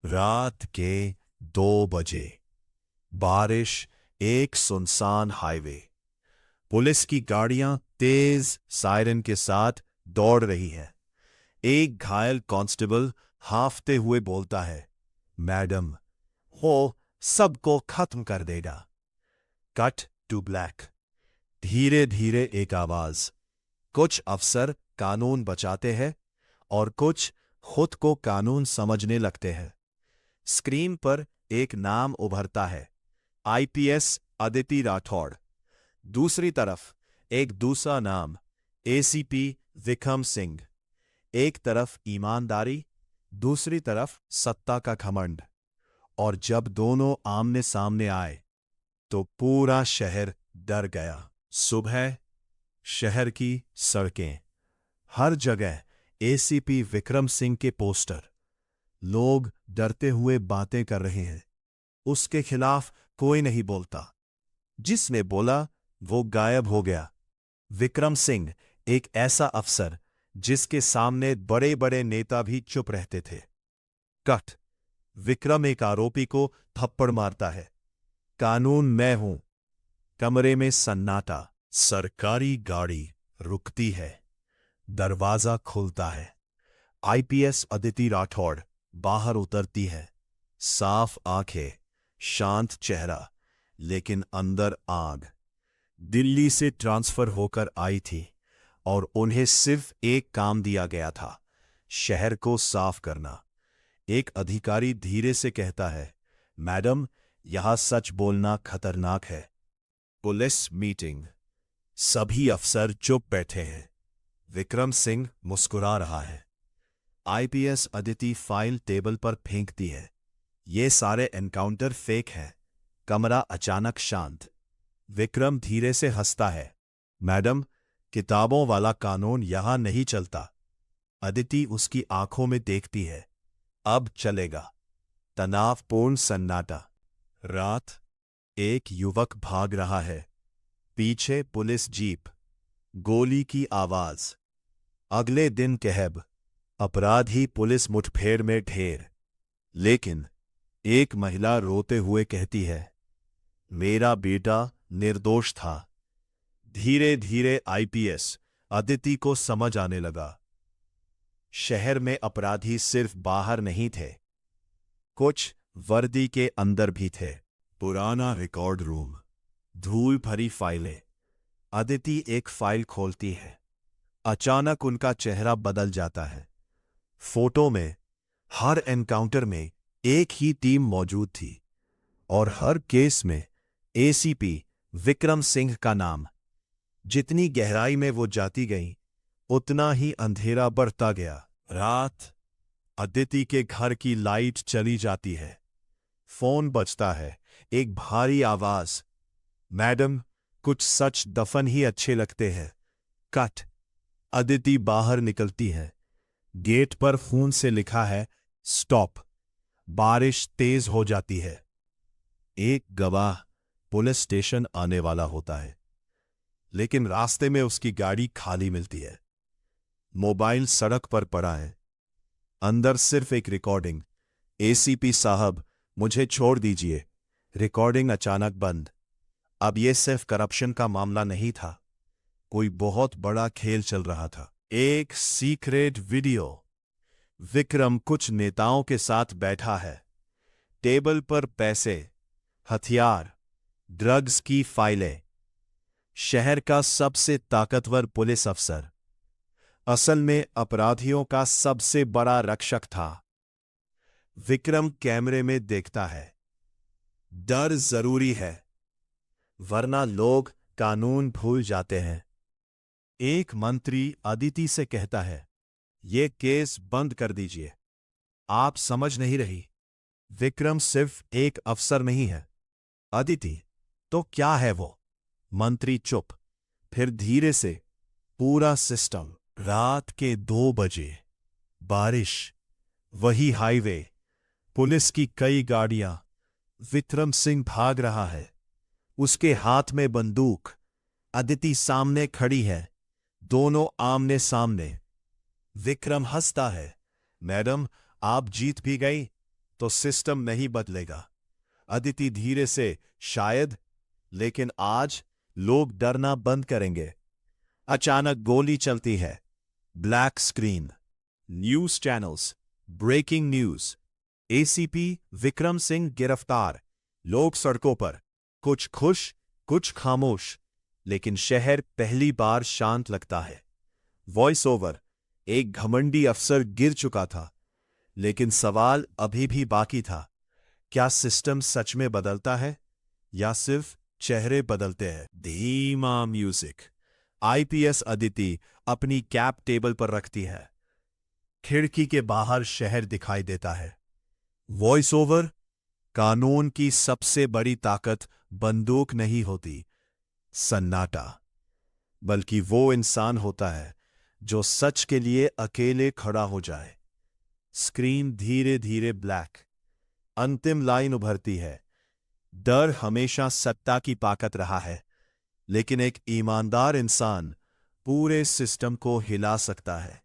रात के 2 बजे बारिश, एक सुनसान हाईवे। पुलिस की गाड़ियां तेज सायरन के साथ दौड़ रही हैं। एक घायल कांस्टेबल हांफते हुए बोलता है, मैडम, वो सबको खत्म कर देगा। Cut to black. धीरे धीरे एक आवाज। कुछ अफसर कानून बचाते हैं और कुछ खुद को कानून समझने लगते हैं। स्क्रीन पर एक नाम उभरता है, आईपीएस अदिति राठौड़। दूसरी तरफ एक दूसरा नाम, एसीपी विक्रम सिंह। एक तरफ ईमानदारी, दूसरी तरफ सत्ता का घमंड। और जब दोनों आमने सामने आए तो पूरा शहर डर गया। सुबह शहर की सड़कें, हर जगह एसीपी विक्रम सिंह के पोस्टर। लोग डरते हुए बातें कर रहे हैं। उसके खिलाफ कोई नहीं बोलता। जिसने बोला वो गायब हो गया। विक्रम सिंह एक ऐसा अफसर जिसके सामने बड़े बड़े नेता भी चुप रहते थे। कट। विक्रम एक आरोपी को थप्पड़ मारता है। कानून मैं हूं। कमरे में सन्नाटा। सरकारी गाड़ी रुकती है। दरवाजा खुलता है। आईपीएस अदिति राठौड़ बाहर उतरती है। साफ आंखें, शांत चेहरा, लेकिन अंदर आग। दिल्ली से ट्रांसफर होकर आई थी और उन्हें सिर्फ एक काम दिया गया था, शहर को साफ करना। एक अधिकारी धीरे से कहता है, मैडम, यहां सच बोलना खतरनाक है। Police meeting. सभी अफसर चुप बैठे हैं। विक्रम सिंह मुस्कुरा रहा है। आईपीएस अदिति फाइल टेबल पर फेंकती है। ये सारे एनकाउंटर फेक हैं। कमरा अचानक शांत। विक्रम धीरे से हंसता है। मैडम, किताबों वाला कानून यहां नहीं चलता। अदिति उसकी आंखों में देखती है। अब चलेगा। तनावपूर्ण सन्नाटा। रात। एक युवक भाग रहा है। पीछे पुलिस जीप। गोली की आवाज। अगले दिन कहब। अपराधी पुलिस मुठभेड़ में ढेर। लेकिन एक महिला रोते हुए कहती है, मेरा बेटा निर्दोष था। धीरे धीरे आईपीएस अदिति को समझ आने लगा। शहर में अपराधी सिर्फ बाहर नहीं थे, कुछ वर्दी के अंदर भी थे। पुराना रिकॉर्ड रूम, धूल भरी फाइलें। अदिति एक फाइल खोलती है। अचानक उनका चेहरा बदल जाता है। फोटो में हर एनकाउंटर में एक ही टीम मौजूद थी और हर केस में एसीपी विक्रम सिंह का नाम। जितनी गहराई में वो जाती गई, उतना ही अंधेरा बढ़ता गया। रात। अदिति के घर की लाइट चली जाती है। फोन बजता है। एक भारी आवाज, मैडम, कुछ सच दफन ही अच्छे लगते हैं। कट। अदिति बाहर निकलती है। गेट पर खून से लिखा है, स्टॉप। बारिश तेज हो जाती है। एक गवाह पुलिस स्टेशन आने वाला होता है, लेकिन रास्ते में उसकी गाड़ी खाली मिलती है। मोबाइल सड़क पर पड़ा है। अंदर सिर्फ एक रिकॉर्डिंग, एसीपी साहब, मुझे छोड़ दीजिए। रिकॉर्डिंग अचानक बंद। अब यह सिर्फ करप्शन का मामला नहीं था, कोई बहुत बड़ा खेल चल रहा था। एक सीक्रेट वीडियो। विक्रम कुछ नेताओं के साथ बैठा है। टेबल पर पैसे, हथियार, ड्रग्स की फाइलें। शहर का सबसे ताकतवर पुलिस अफसर असल में अपराधियों का सबसे बड़ा रक्षक था। विक्रम कैमरे में देखता है। डर जरूरी है, वरना लोग कानून भूल जाते हैं। एक मंत्री अदिति से कहता है, यह केस बंद कर दीजिए। आप समझ नहीं रही, विक्रम सिर्फ एक अफसर नहीं है। अदिति तो क्या है वो? मंत्री चुप। फिर धीरे से, पूरा सिस्टम। रात के 2 बजे बारिश, वही हाईवे, पुलिस की कई गाड़ियां। विक्रम सिंह भाग रहा है, उसके हाथ में बंदूक। अदिति सामने खड़ी है, दोनों आमने सामने। विक्रम हंसता है, मैडम, आप जीत भी गई। तो सिस्टम नहीं बदलेगा। अदिति धीरे से, शायद, लेकिन आज लोग डरना बंद करेंगे। अचानक गोली चलती है। Black screen, news channels, breaking news, ACP Vikram Singh गिरफ्तार। लोग सड़कों पर, कुछ खुश, कुछ खामोश, लेकिन शहर पहली बार शांत लगता है। वॉइस ओवर, एक घमंडी अफसर गिर चुका था, लेकिन सवाल अभी भी बाकी था। क्या सिस्टम सच में बदलता है या सिर्फ चेहरे बदलते हैं? धीमा म्यूजिक। आईपीएस अदिति अपनी कैप टेबल पर रखती है। खिड़की के बाहर शहर दिखाई देता है। वॉइस ओवर, कानून की सबसे बड़ी ताकत बंदूक नहीं होती, सन्नाटा, बल्कि वो इंसान होता है जो सच के लिए अकेले खड़ा हो जाए। स्क्रीन धीरे धीरे ब्लैक। अंतिम लाइन उभरती है। डर हमेशा सत्ता की ताकत रहा है, लेकिन एक ईमानदार इंसान पूरे सिस्टम को हिला सकता है।